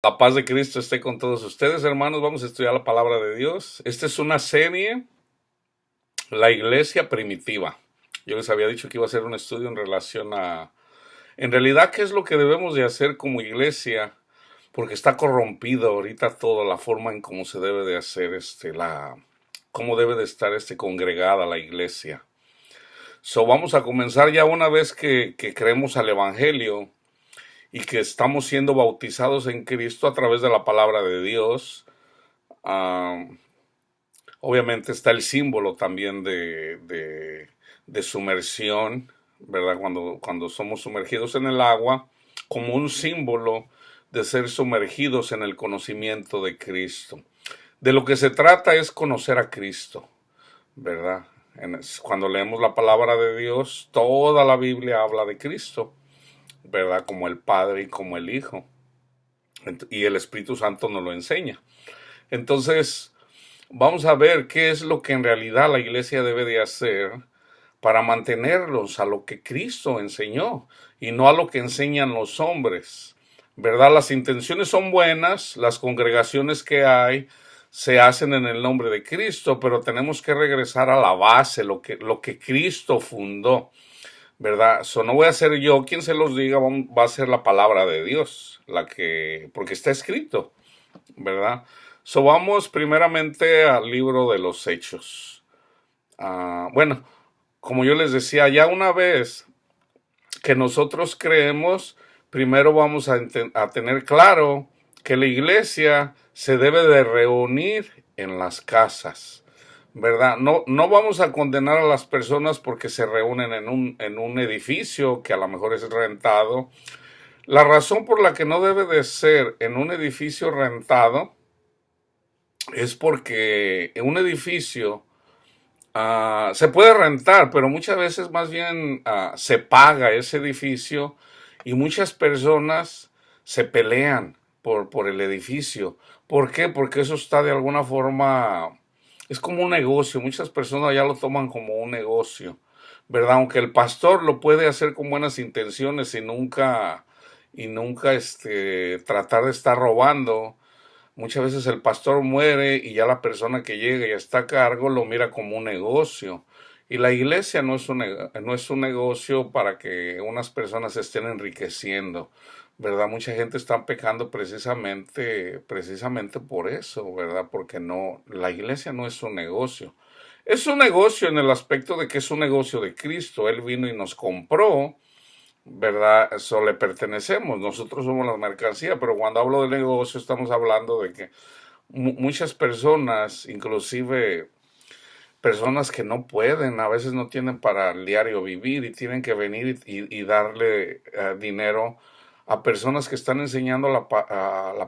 La paz de Cristo esté con todos ustedes, hermanos. Vamos a estudiar la palabra de Dios. Esta es una serie, la iglesia primitiva. Yo les había dicho que iba a hacer un estudio en relación en realidad, qué es lo que debemos de hacer como iglesia, porque está corrompido ahorita toda la forma en cómo se debe de hacer, cómo debe de estar congregada la iglesia. Vamos a comenzar ya una vez que creemos al Evangelio y que estamos siendo bautizados en Cristo a través de la palabra de Dios. Ah, Obviamente está el símbolo también de sumersión, ¿verdad? Cuando somos sumergidos en el agua, como un símbolo de ser sumergidos en el conocimiento de Cristo. De lo que se trata es conocer a Cristo, ¿verdad? Cuando leemos la palabra de Dios, toda la Biblia habla de Cristo, ¿verdad? Como el Padre y como el Hijo. Y el Espíritu Santo nos lo enseña. Entonces, vamos a ver qué es lo que en realidad la iglesia debe de hacer para mantenerlos a lo que Cristo enseñó y no a lo que enseñan los hombres, ¿verdad? Las intenciones son buenas, las congregaciones que hay se hacen en el nombre de Cristo, pero tenemos que regresar a la base, lo que Cristo fundó, ¿verdad? No voy a ser yo quien se los diga, va a ser la palabra de Dios, porque está escrito, ¿verdad? Vamos primeramente al libro de los Hechos. Bueno, como yo les decía, ya una vez que nosotros creemos, primero vamos a tener claro que la iglesia se debe de reunir en las casas, ¿verdad? No vamos a condenar a las personas porque se reúnen en un edificio que a lo mejor es rentado. La razón por la que no debe de ser en un edificio rentado es porque en un edificio se puede rentar, pero muchas veces más bien se paga ese edificio y muchas personas se pelean por el edificio. ¿Por qué? Porque eso está de alguna forma, es como un negocio. Muchas personas ya lo toman como un negocio, ¿verdad? Aunque el pastor lo puede hacer con buenas intenciones y nunca tratar de estar robando. Muchas veces el pastor muere y ya la persona que llega y está a cargo lo mira como un negocio. Y la iglesia no es un negocio para que unas personas se estén enriqueciendo, ¿verdad? Mucha gente está pecando precisamente por eso, ¿verdad? Porque la iglesia no es un negocio. Es un negocio en el aspecto de que es un negocio de Cristo. Él vino y nos compró, ¿verdad? Eso le pertenecemos, nosotros somos la mercancía, pero cuando hablo de negocio estamos hablando de que muchas personas, inclusive personas que no pueden, a veces no tienen para el diario vivir y tienen que venir y darle dinero a personas que están enseñando la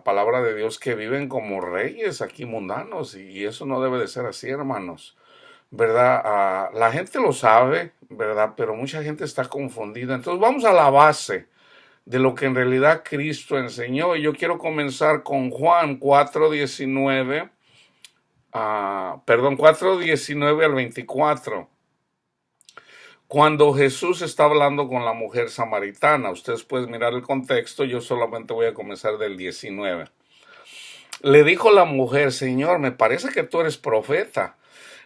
palabra de Dios, que viven como reyes aquí mundanos, y eso no debe de ser así, hermanos. ¿Verdad? La gente lo sabe, ¿verdad? Pero mucha gente está confundida. Entonces vamos a la base de lo que en realidad Cristo enseñó. Y yo quiero comenzar con Juan 4:19, 4:19 al 24. Cuando Jesús está hablando con la mujer samaritana, ustedes pueden mirar el contexto, yo solamente voy a comenzar del 19. Le dijo la mujer: Señor, me parece que tú eres profeta.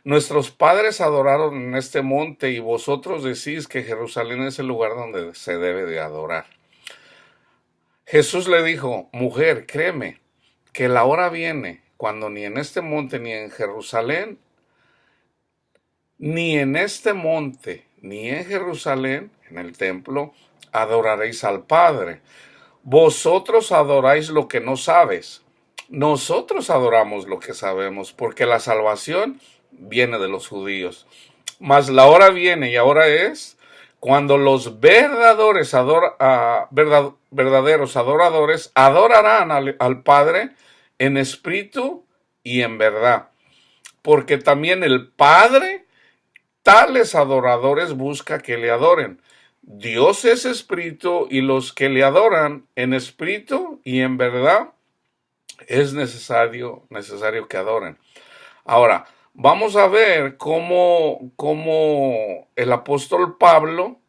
Nuestros padres adoraron en este monte y vosotros decís que Jerusalén es el lugar donde se debe de adorar. Jesús le dijo: Mujer, créeme que la hora viene cuando ni en este monte ni en Jerusalén, ni en este monte ni en Jerusalén, en el templo, adoraréis al Padre. Vosotros adoráis lo que no sabes. Nosotros adoramos lo que sabemos, porque la salvación viene de los judíos. Mas la hora viene y ahora es cuando los verdaderos adoradores adorarán al Padre en espíritu y en verdad. Porque también el Padre tales adoradores busca que le adoren. Dios es espíritu y los que le adoran en espíritu y en verdad es necesario que adoren. Ahora, vamos a ver cómo el apóstol Pablo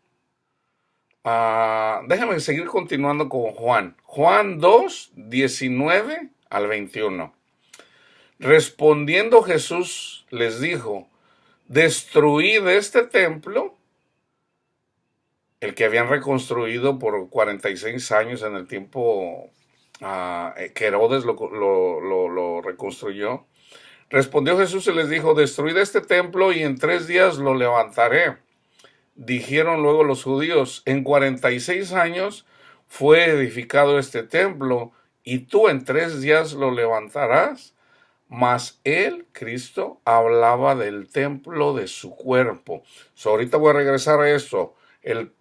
Déjame seguir continuando con Juan. Juan 2, 19 al 21. Respondiendo Jesús les dijo, destruid este templo, el que habían reconstruido por 46 años en el tiempo que Herodes lo reconstruyó. Respondió Jesús y les dijo, destruid este templo y en 3 días lo levantaré. Dijeron luego los judíos, en 46 años fue edificado este templo y tú en 3 días lo levantarás. Mas él, Cristo, hablaba del templo de su cuerpo. Ahorita voy a regresar a esto,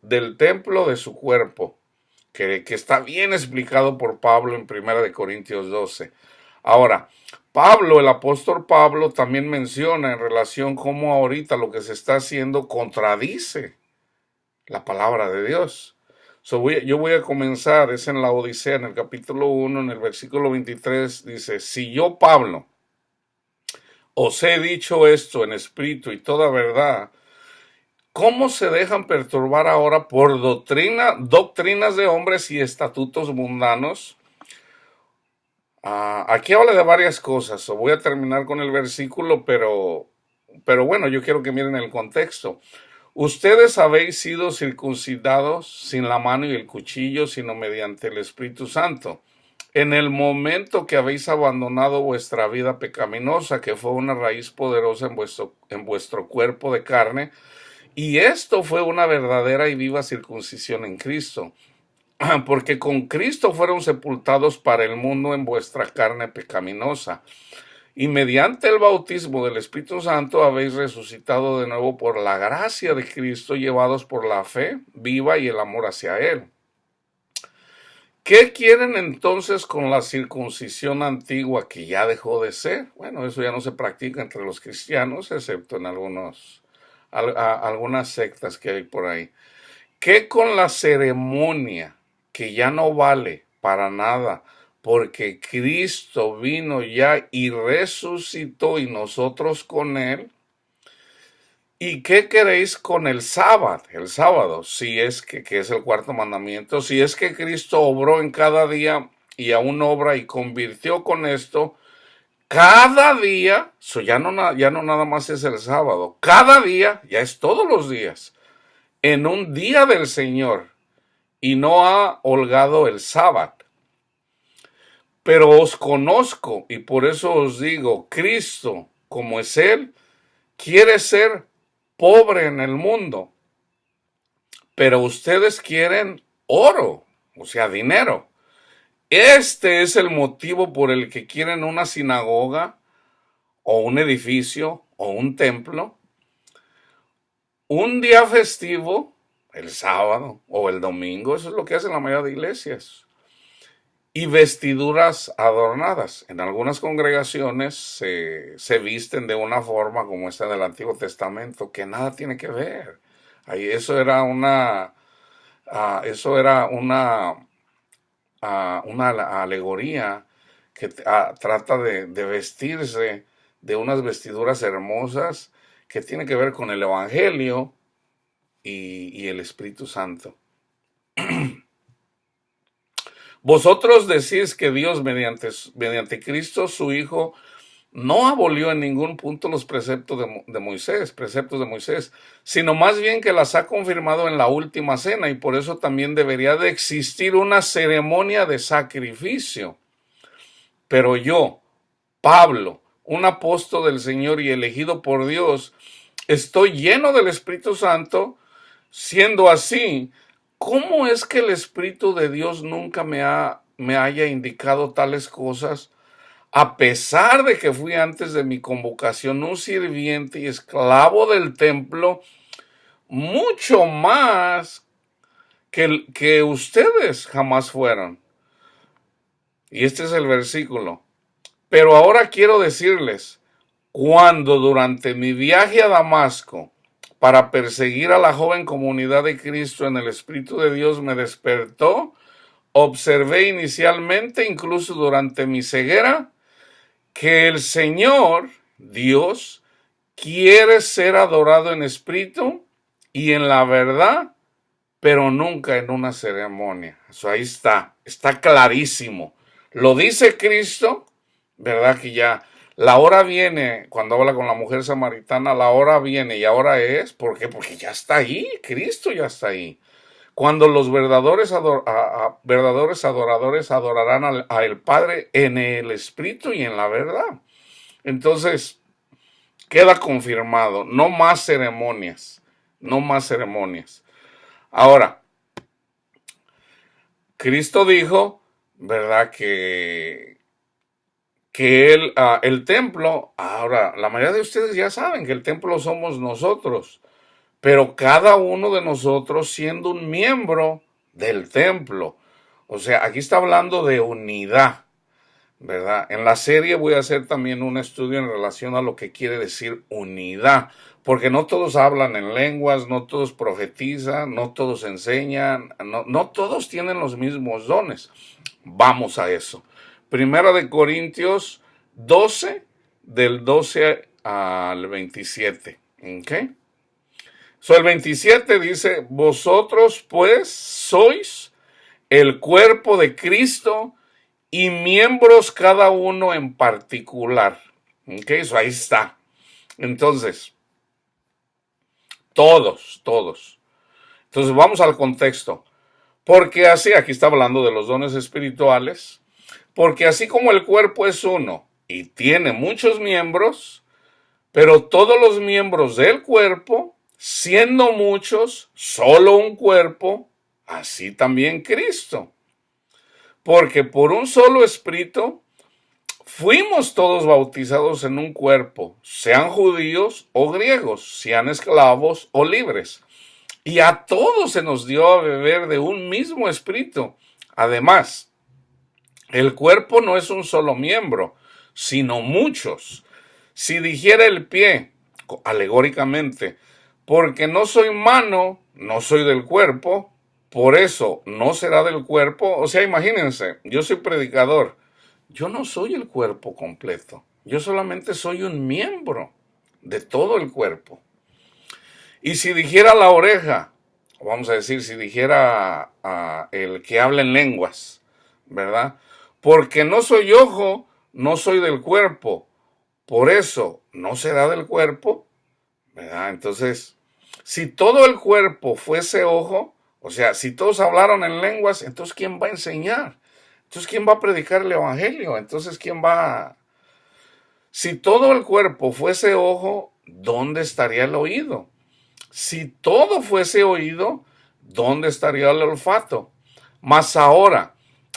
del templo de su cuerpo, que está bien explicado por Pablo en 1 Corintios 12. Ahora, Pablo, el apóstol Pablo, también menciona en relación cómo ahorita lo que se está haciendo contradice la palabra de Dios. Yo voy a comenzar, es en la Odisea, en el capítulo 1, en el versículo 23, dice, si yo, Pablo, os he dicho esto en espíritu y toda verdad, ¿cómo se dejan perturbar ahora por doctrinas de hombres y estatutos mundanos? Aquí habla de varias cosas. Voy a terminar con el versículo, pero bueno, yo quiero que miren el contexto. Ustedes habéis sido circuncidados sin la mano y el cuchillo, sino mediante el Espíritu Santo. En el momento que habéis abandonado vuestra vida pecaminosa, que fue una raíz poderosa en vuestro cuerpo de carne, y esto fue una verdadera y viva circuncisión en Cristo, porque con Cristo fueron sepultados para el mundo en vuestra carne pecaminosa, y mediante el bautismo del Espíritu Santo habéis resucitado de nuevo por la gracia de Cristo, llevados por la fe viva y el amor hacia Él. ¿Qué quieren entonces con la circuncisión antigua que ya dejó de ser? Bueno, eso ya no se practica entre los cristianos, excepto en algunas sectas que hay por ahí. ¿Qué con la ceremonia que ya no vale para nada? Porque Cristo vino ya y resucitó y nosotros con Él. ¿Y qué queréis con el sábado? El sábado, si es que es el cuarto mandamiento, si es que Cristo obró en cada día y aún obra y convirtió con esto, cada día, ya no nada más es el sábado, cada día, ya es todos los días, en un día del Señor, y no ha holgado el sábado. Pero os conozco y por eso os digo, Cristo, como es Él, quiere ser pobre en el mundo, pero ustedes quieren oro, o sea, dinero. Este es el motivo por el que quieren una sinagoga o un edificio o un templo, un día festivo, el sábado o el domingo, eso es lo que hacen la mayoría de iglesias, y vestiduras adornadas. En algunas congregaciones se visten de una forma como esta del Antiguo Testamento, que nada tiene que ver. Ahí eso era una alegoría que trata de vestirse de unas vestiduras hermosas que tiene que ver con el Evangelio y el Espíritu Santo. Vosotros decís que Dios mediante Cristo su Hijo no abolió en ningún punto los preceptos de Moisés, sino más bien que las ha confirmado en la última cena, y por eso también debería de existir una ceremonia de sacrificio. Pero yo, Pablo, un apóstol del Señor y elegido por Dios, estoy lleno del Espíritu Santo. Siendo así, ¿cómo es que el Espíritu de Dios nunca me haya indicado tales cosas? A pesar de que fui antes de mi convocación un sirviente y esclavo del templo, mucho más que ustedes jamás fueron. Y este es el versículo. Pero ahora quiero decirles, cuando durante mi viaje a Damasco, para perseguir a la joven comunidad de Cristo en el Espíritu de Dios me despertó, observé inicialmente, incluso durante mi ceguera, que el Señor, Dios, quiere ser adorado en espíritu y en la verdad, pero nunca en una ceremonia. Eso ahí está clarísimo. Lo dice Cristo, ¿verdad? Que ya la hora viene, cuando habla con la mujer samaritana, la hora viene y ahora es, ¿por qué? Porque ya está ahí, Cristo ya está ahí. Cuando los verdaderos adoradores adorarán al Padre en el Espíritu y en la verdad. Entonces, queda confirmado, no más ceremonias, no más ceremonias. Ahora, Cristo dijo, ¿verdad? Que el templo, ahora, la mayoría de ustedes ya saben que el templo somos nosotros, pero cada uno de nosotros siendo un miembro del templo. O sea, aquí está hablando de unidad, ¿verdad? En la serie voy a hacer también un estudio en relación a lo que quiere decir unidad, porque no todos hablan en lenguas, no todos profetizan, no todos enseñan, no todos tienen los mismos dones. Vamos a eso. Primera de Corintios 12, del 12 al 27. ¿Ok? El 27 dice, vosotros pues sois el cuerpo de Cristo y miembros cada uno en particular. ¿Ok? Eso ahí está. Entonces, todos. Entonces vamos al contexto. Porque así, aquí está hablando de los dones espirituales, porque así como el cuerpo es uno y tiene muchos miembros, pero todos los miembros del cuerpo, siendo muchos, solo un cuerpo, así también Cristo. Porque por un solo espíritu fuimos todos bautizados en un cuerpo, sean judíos o griegos, sean esclavos o libres. Y a todos se nos dio a beber de un mismo espíritu. Además, el cuerpo no es un solo miembro, sino muchos. Si dijera el pie, alegóricamente, porque no soy mano, no soy del cuerpo, por eso no será del cuerpo. O sea, imagínense, yo soy predicador, yo no soy el cuerpo completo, yo solamente soy un miembro de todo el cuerpo. Y si dijera la oreja, vamos a decir, si dijera el que habla en lenguas, ¿verdad? Porque no soy ojo, no soy del cuerpo, por eso no será del cuerpo, ¿verdad? Entonces, si todo el cuerpo fuese ojo, o sea, si todos hablaron en lenguas, entonces ¿quién va a enseñar? Entonces ¿quién va a predicar el evangelio? Entonces ¿quién va a... Si todo el cuerpo fuese ojo, ¿dónde estaría el oído? Si todo fuese oído, ¿dónde estaría el olfato? Mas ahora,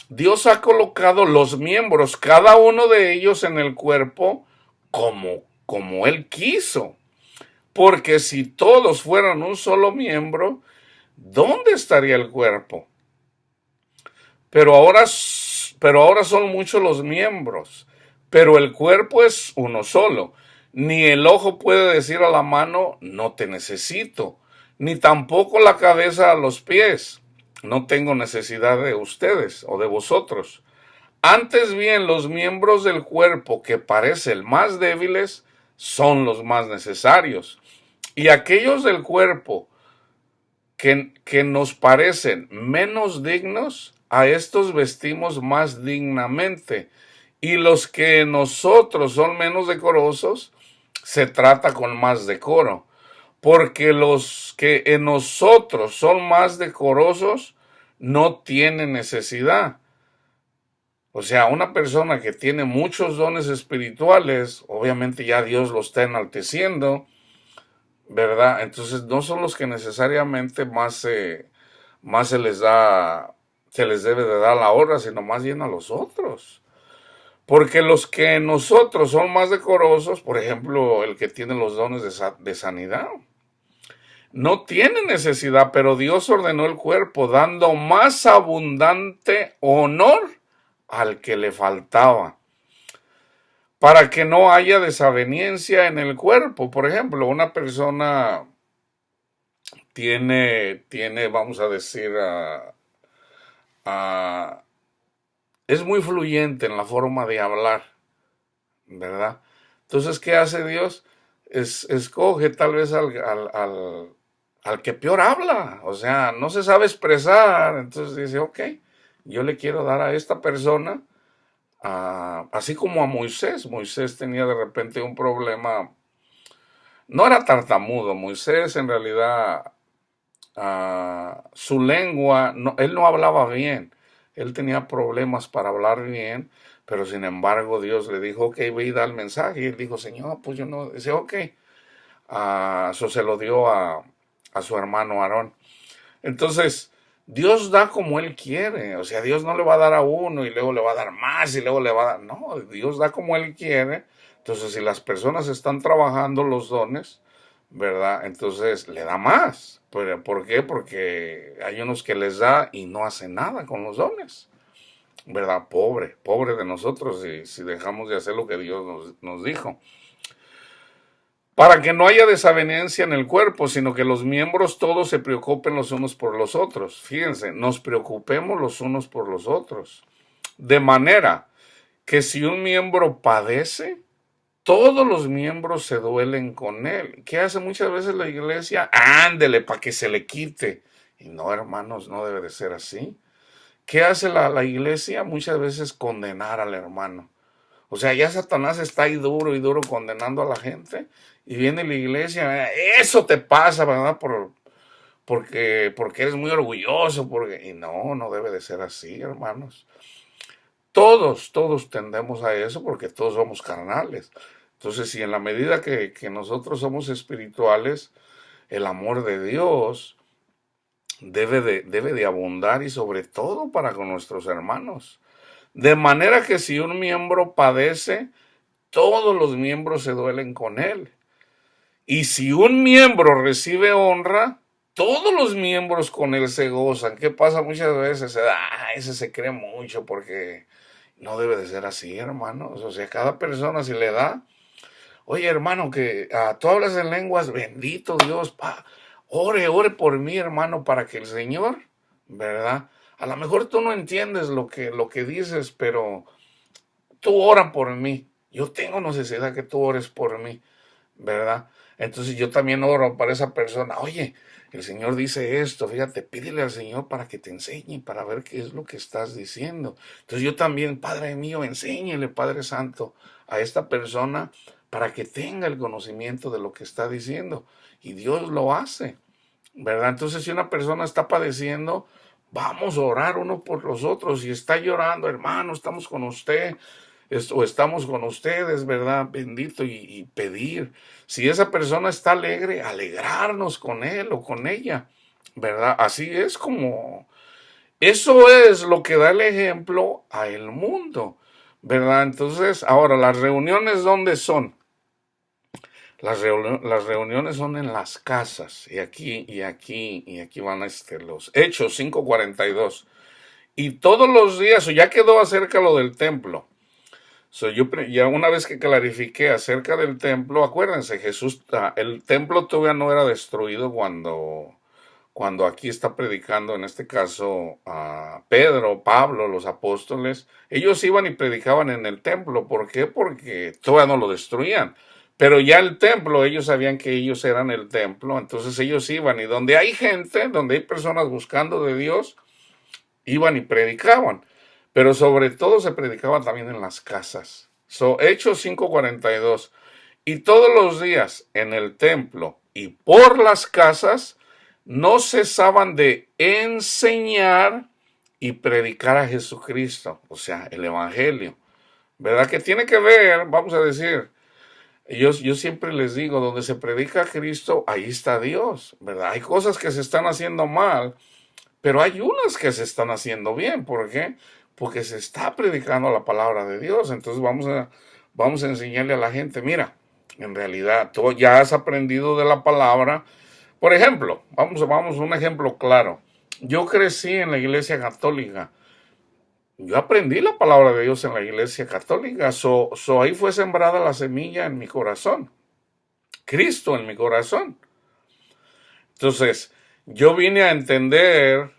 Dios ha colocado los miembros, cada uno de ellos en el cuerpo, como Él quiso. Porque si todos fueran un solo miembro, ¿dónde estaría el cuerpo? Pero ahora son muchos los miembros, pero el cuerpo es uno solo. Ni el ojo puede decir a la mano, no te necesito, ni tampoco la cabeza a los pies, no tengo necesidad de ustedes o de vosotros. Antes bien, los miembros del cuerpo que parecen más débiles son los más necesarios. Y aquellos del cuerpo que nos parecen menos dignos, a estos vestimos más dignamente. Y los que nosotros son menos decorosos, se trata con más decoro. Porque los que en nosotros son más decorosos, no tienen necesidad. O sea, una persona que tiene muchos dones espirituales, obviamente ya Dios lo está enalteciendo, ¿verdad? Entonces no son los que necesariamente más se les debe de dar la honra, sino más bien a los otros. Porque los que nosotros son más decorosos, por ejemplo, el que tiene los dones de sanidad, no tiene necesidad, pero Dios ordenó el cuerpo, dando más abundante honor al que le faltaba, para que no haya desaveniencia en el cuerpo. Por ejemplo, una persona tiene, vamos a decir, es muy fluyente en la forma de hablar, ¿verdad? Entonces, ¿qué hace Dios? Escoge tal vez al que peor habla, o sea, no se sabe expresar, entonces dice, ok, yo le quiero dar a esta persona, así como a Moisés. Moisés tenía de repente un problema, no era tartamudo, Moisés en realidad, su lengua, él no hablaba bien, él tenía problemas para hablar bien, pero sin embargo Dios le dijo, ok, ve y da el mensaje, y él dijo, Señor, pues yo no, dice, ok, eso se lo dio a su hermano Aarón. Entonces, Dios da como Él quiere, o sea, Dios no le va a dar a uno y luego le va a dar más y luego le va a dar, no, Dios da como Él quiere. Entonces, si las personas están trabajando los dones, ¿verdad? Entonces le da más. ¿Pero por qué? Porque hay unos que les da y no hacen nada con los dones, ¿verdad? Pobre, pobre de nosotros si dejamos de hacer lo que Dios nos dijo. Para que no haya desavenencia en el cuerpo, sino que los miembros todos se preocupen los unos por los otros. Fíjense, nos preocupemos los unos por los otros. De manera que si un miembro padece, todos los miembros se duelen con él. ¿Qué hace muchas veces la iglesia? Ándele para que se le quite. Y no, hermanos, no debe de ser así. ¿Qué hace la iglesia? Muchas veces condenar al hermano. O sea, ya Satanás está ahí duro y duro condenando a la gente. Y viene la iglesia, eso te pasa, ¿verdad? Porque eres muy orgulloso. Y no, no debe de ser así, hermanos. Todos tendemos a eso porque todos somos carnales. Entonces, si en la medida que nosotros somos espirituales, el amor de Dios debe de abundar y sobre todo para con nuestros hermanos. De manera que si un miembro padece, todos los miembros se duelen con él. Y si un miembro recibe honra, todos los miembros con él se gozan. ¿Qué pasa muchas veces? Ese se cree mucho porque no debe de ser así, hermanos. O sea, cada persona si le da, oye, hermano, que tú hablas en lenguas, bendito Dios, ore por mí, hermano, para que el Señor, ¿verdad? A lo mejor tú no entiendes lo que dices, pero tú ora por mí. Yo tengo necesidad que tú ores por mí, ¿verdad? Entonces yo también oro para esa persona. Oye, el Señor dice esto, fíjate, pídele al Señor para que te enseñe, para ver qué es lo que estás diciendo. Entonces yo también, Padre mío, enséñele, Padre Santo, a esta persona para que tenga el conocimiento de lo que está diciendo. Y Dios lo hace, ¿verdad? Entonces si una persona está padeciendo, vamos a orar uno por los otros. Si está llorando, hermano, estamos con usted, o estamos con ustedes, ¿verdad? Bendito y pedir. Si esa persona está alegre, alegrarnos con él o con ella, ¿verdad? Así es como, eso es lo que da el ejemplo a el mundo, ¿verdad? Entonces, ahora, las reuniones, ¿dónde son? Las reuniones son en las casas, y aquí van los Hechos 5:42. Y todos los días, o ya quedó acerca lo del templo. Ya una vez que clarifiqué acerca del templo, acuérdense, Jesús, el templo todavía no era destruido cuando aquí está predicando, en este caso, Pedro, Pablo, los apóstoles. Ellos iban y predicaban en el templo. ¿Por qué? Porque todavía no lo destruían. Pero ya el templo, ellos sabían que ellos eran el templo, entonces ellos iban. Y donde hay gente, donde hay personas buscando de Dios, iban y predicaban. Pero sobre todo se predicaba también en las casas. Hechos 5:42. Y todos los días en el templo y por las casas no cesaban de enseñar y predicar a Jesucristo, o sea, el Evangelio. ¿Verdad? Que tiene que ver, vamos a decir, yo siempre les digo, donde se predica a Cristo, ahí está Dios, ¿verdad? Hay cosas que se están haciendo mal, pero hay unas que se están haciendo bien. ¿Por qué? Porque se está predicando la palabra de Dios. Entonces vamos a enseñarle a la gente, mira, en realidad tú ya has aprendido de la palabra. Por ejemplo, vamos a un ejemplo claro. Yo crecí en la iglesia católica. Yo aprendí la palabra de Dios en la iglesia católica. Ahí fue sembrada la semilla en mi corazón. Cristo en mi corazón. Entonces, yo vine a entender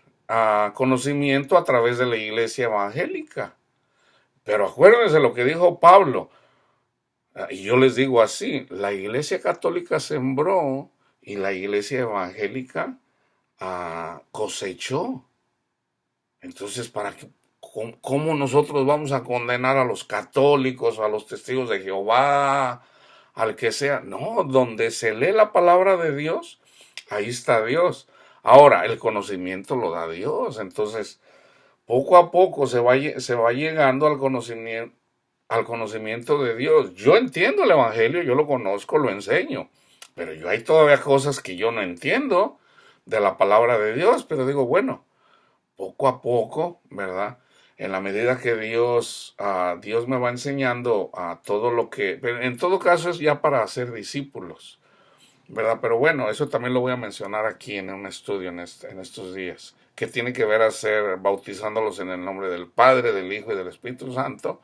conocimiento a través de la iglesia evangélica. Pero acuérdense lo que dijo Pablo. Y yo les digo así, la iglesia católica sembró y la iglesia evangélica cosechó. Entonces, ¿cómo nosotros vamos a condenar a los católicos, a los testigos de Jehová, al que sea? No, donde se lee la palabra de Dios, ahí está Dios. Ahora, el conocimiento lo da Dios. Entonces, poco a poco se va llegando al conocimiento de Dios. Yo entiendo el Evangelio, yo lo conozco, lo enseño, pero hay todavía cosas que yo no entiendo de la palabra de Dios, pero digo, bueno, poco a poco, ¿verdad? En la medida que Dios me va enseñando a todo lo que, en todo caso es ya para hacer discípulos, ¿verdad? Pero bueno, eso también lo voy a mencionar aquí en un estudio en estos días, que tiene que ver a ser bautizándolos en el nombre del Padre, del Hijo y del Espíritu Santo.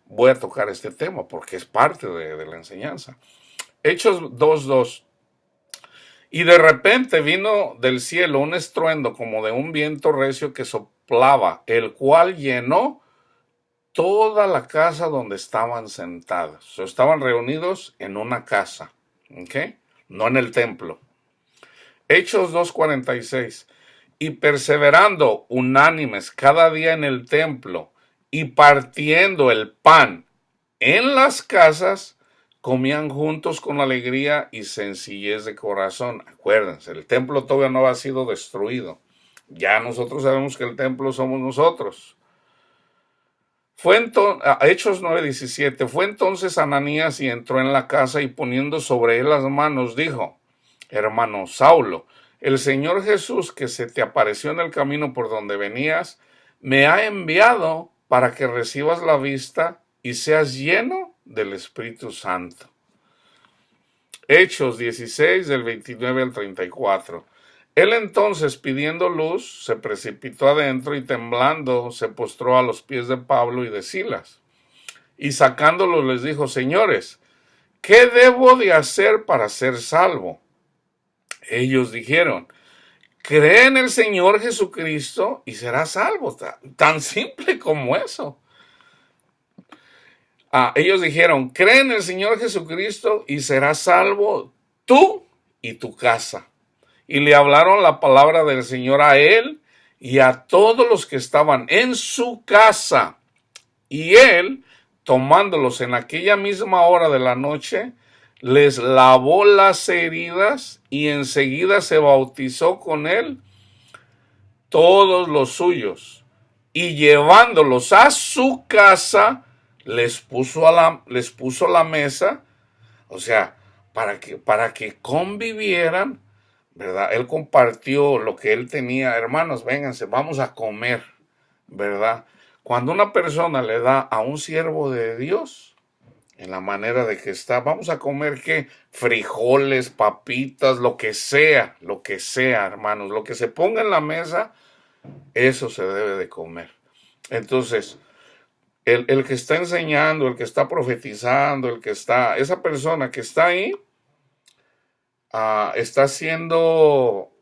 Voy a tocar este tema porque es parte de la enseñanza. Hechos 2:2. Y de repente vino del cielo un estruendo como de un viento recio que soplaba, el cual llenó toda la casa donde estaban sentados. Estaban reunidos en una casa, ¿ok? No en el templo. Hechos 2:46. Y perseverando unánimes cada día en el templo y partiendo el pan en las casas, comían juntos con alegría y sencillez de corazón. Acuérdense, el templo todavía no ha sido destruido. Ya nosotros sabemos que el templo somos nosotros. Hechos 9:17. Fue entonces Ananías y entró en la casa y poniendo sobre él las manos dijo: hermano Saulo, el Señor Jesús que se te apareció en el camino por donde venías, me ha enviado para que recibas la vista y seas lleno del Espíritu Santo. Hechos 16 del 29 al 34. Él entonces, pidiendo luz, se precipitó adentro y temblando se postró a los pies de Pablo y de Silas. Y sacándolos les dijo: señores, ¿qué debo de hacer para ser salvo? Ellos dijeron: cree en el Señor Jesucristo y serás salvo. Tan simple como eso. Ellos dijeron: cree en el Señor Jesucristo y serás salvo tú y tu casa. Y le hablaron la palabra del Señor a él y a todos los que estaban en su casa. Y él, tomándolos en aquella misma hora de la noche, les lavó las heridas y enseguida se bautizó con él todos los suyos. Y llevándolos a su casa, les puso la mesa, o sea, para que convivieran, ¿verdad? Él compartió lo que él tenía. Hermanos, vénganse, vamos a comer, ¿verdad? Cuando una persona le da a un siervo de Dios, en la manera de que está, vamos a comer, ¿qué? Frijoles, papitas, lo que sea, hermanos, lo que se ponga en la mesa, eso se debe de comer. Entonces, el que está enseñando, el que está profetizando, esa persona que está ahí, está haciendo,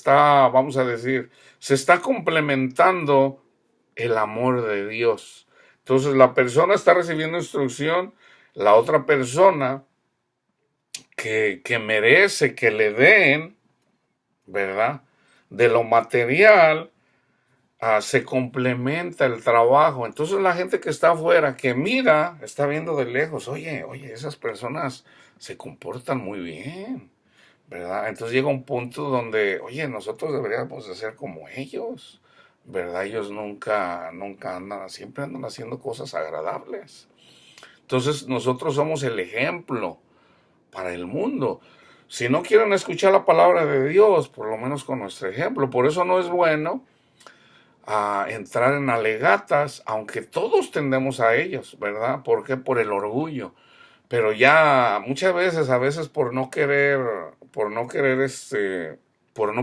vamos a decir, se está complementando el amor de Dios. Entonces la persona está recibiendo instrucción, la otra persona que merece que le den, ¿verdad? De lo material, se complementa el trabajo. Entonces la gente que está afuera, que mira, está viendo de lejos, oye, esas personas se comportan muy bien, ¿verdad? Entonces llega un punto donde, oye, nosotros deberíamos de ser como ellos, ¿verdad? Ellos nunca andan, siempre andan haciendo cosas agradables. Entonces nosotros somos el ejemplo para el mundo. Si no quieren escuchar la palabra de Dios, por lo menos con nuestro ejemplo. Por eso no es bueno entrar en alegatas, aunque todos tendemos a ellos, ¿verdad? ¿Por qué? Por el orgullo. Pero ya muchas veces, por no querer, por no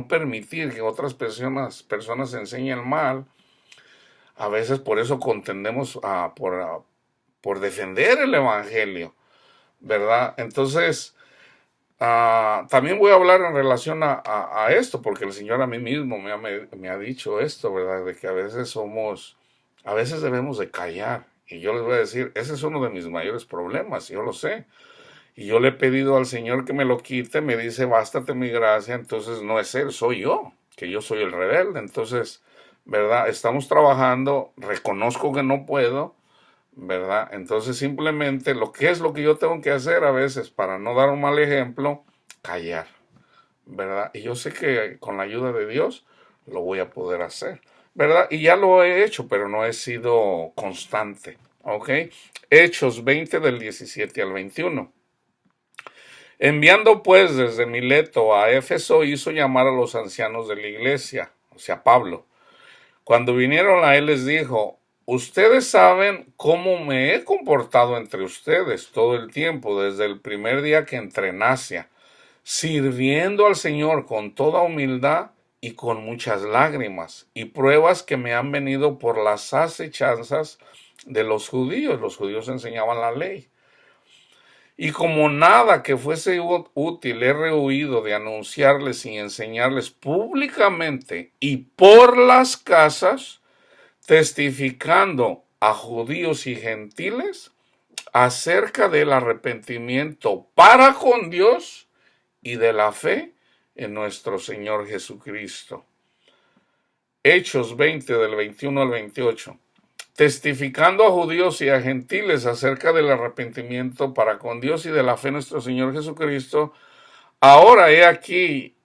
permitir que otras personas enseñen mal, a veces por eso contendemos por defender el evangelio, ¿verdad? Entonces, también voy a hablar en relación a esto, porque el Señor a mí mismo me ha dicho esto, ¿verdad? De que a veces debemos de callar. Y yo les voy a decir, ese es uno de mis mayores problemas, yo lo sé. y yo le he pedido al Señor que me lo quite, me dice, bástate mi gracia, entonces no es Él, soy yo, que yo soy el rebelde. Entonces, ¿verdad? Estamos trabajando, reconozco que no puedo, ¿verdad? Entonces simplemente lo que es lo que yo tengo que hacer a veces para no dar un mal ejemplo, callar, ¿verdad? Y yo sé que con la ayuda de Dios lo voy a poder hacer, ¿verdad? Y ya lo he hecho, pero no he sido constante, ¿ok? Hechos 20 del 17 al 21. Enviando pues desde Mileto a Éfeso, hizo llamar a los ancianos de la iglesia, o sea, Pablo. Cuando vinieron a él les dijo, ustedes saben cómo me he comportado entre ustedes todo el tiempo, desde el primer día que entré en Asia, sirviendo al Señor con toda humildad y con muchas lágrimas y pruebas que me han venido por las acechanzas de los judíos. Los judíos enseñaban la ley. Y como nada que fuese útil he rehuido de anunciarles y enseñarles públicamente y por las casas, testificando a judíos y gentiles acerca del arrepentimiento para con Dios y de la fe en nuestro Señor Jesucristo. Hechos 20 del 21 al 28. Testificando a judíos y a gentiles acerca del arrepentimiento para con Dios y de la fe en nuestro Señor Jesucristo, ahora he aquí,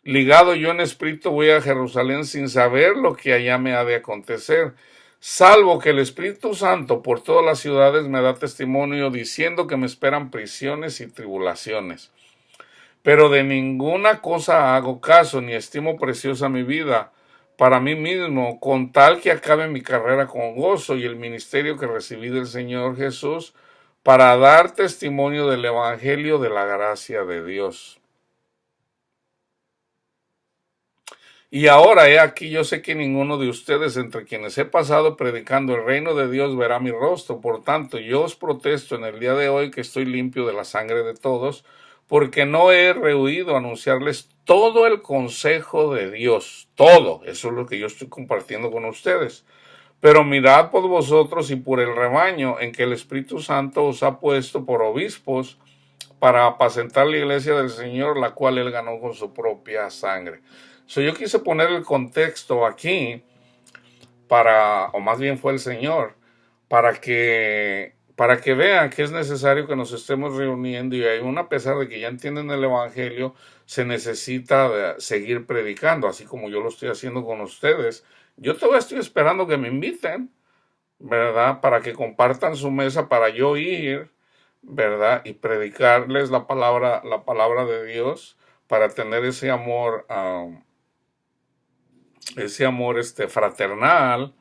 ligado yo en espíritu, voy a Jerusalén sin saber lo que allá me ha de acontecer, salvo que el Espíritu Santo por todas las ciudades me da testimonio diciendo que me esperan prisiones y tribulaciones. Pero de ninguna cosa hago caso, ni estimo preciosa mi vida para mí mismo, con tal que acabe mi carrera con gozo y el ministerio que recibí del Señor Jesús, para dar testimonio del Evangelio de la gracia de Dios. Y ahora he aquí, yo sé que ninguno de ustedes entre quienes he pasado predicando el reino de Dios verá mi rostro. Por tanto, yo os protesto en el día de hoy que estoy limpio de la sangre de todos, porque no he rehuido anunciarles todo el consejo de Dios. Todo. Eso es lo que yo estoy compartiendo con ustedes. Pero mirad por vosotros y por el rebaño en que el Espíritu Santo os ha puesto por obispos para apacentar la iglesia del Señor, la cual él ganó con su propia sangre. Yo quise poner el contexto aquí o más bien fue el Señor, para que vean que es necesario que nos estemos reuniendo y aún a pesar de que ya entienden el Evangelio, se necesita seguir predicando, así como yo lo estoy haciendo con ustedes. Yo todavía estoy esperando que me inviten, ¿verdad? Para que compartan su mesa para yo ir, ¿verdad? Y predicarles la palabra de Dios para tener ese amor fraternal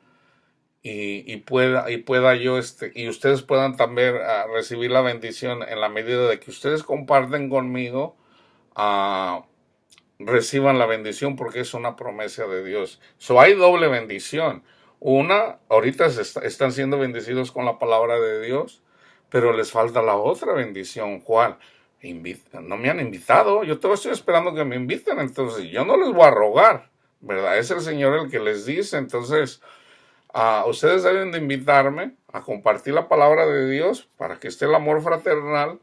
y pueda yo y ustedes puedan también recibir la bendición en la medida de que ustedes comparten conmigo, reciban la bendición porque es una promesa de Dios. Hay doble bendición. Una, ahorita están siendo bendecidos con la palabra de Dios, pero les falta la otra bendición. ¿Cuál? No me han invitado, yo todavía estoy esperando que me inviten, entonces yo no les voy a rogar, ¿verdad? Es el Señor el que les dice, entonces ustedes deben de invitarme a compartir la palabra de Dios para que esté el amor fraternal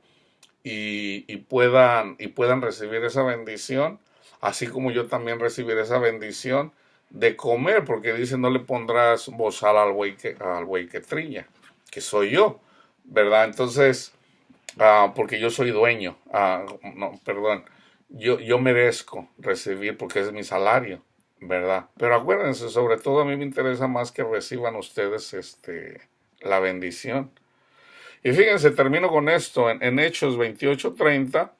y puedan recibir esa bendición, así como yo también recibiré esa bendición de comer, porque dice no le pondrás bozal al buey que trilla, que soy yo, ¿verdad? Entonces, porque yo soy dueño, no, perdón, yo merezco recibir porque es mi salario, ¿verdad? Pero acuérdense, sobre todo a mí me interesa más que reciban ustedes la bendición. Y fíjense, termino con esto, en Hechos 28:30,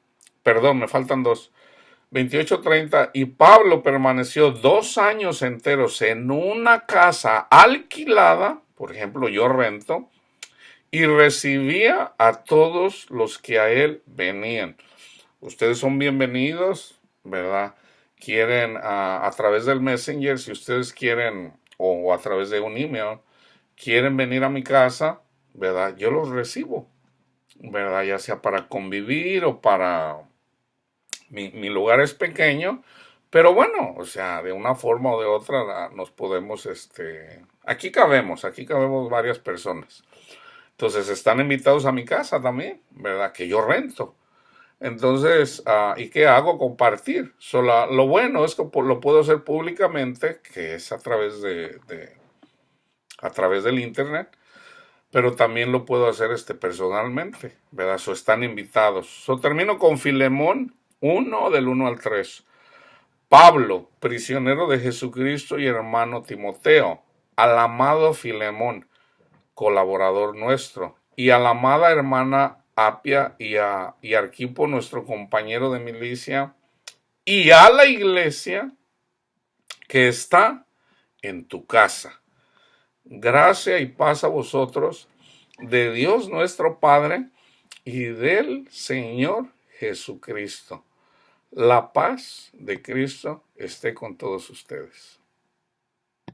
perdón, me faltan dos, 28:30, y Pablo permaneció 2 años enteros en una casa alquilada, por ejemplo, yo rento, y recibía a todos los que a él venían. Ustedes son bienvenidos, ¿verdad? Quieren a través del Messenger, si ustedes quieren, o a través de un email, quieren venir a mi casa, ¿verdad? Yo los recibo, ¿verdad? Ya sea para convivir o para... Mi lugar es pequeño, pero bueno, o sea, de una forma o de otra nos podemos, aquí cabemos varias personas. Entonces están invitados a mi casa también, ¿verdad? Que yo rento. Entonces, ¿y qué hago? Compartir. Lo bueno es que lo puedo hacer públicamente, que es a través del internet, pero también lo puedo hacer personalmente, ¿verdad? Están invitados. Termino con Filemón 1 del 1 al 3. Pablo, prisionero de Jesucristo y hermano Timoteo, al amado Filemón, colaborador nuestro, y a la amada hermana Apia y Arquipo, nuestro compañero de milicia, y a la iglesia que está en tu casa. Gracia y paz a vosotros, de Dios nuestro Padre y del Señor Jesucristo. La paz de Cristo esté con todos ustedes.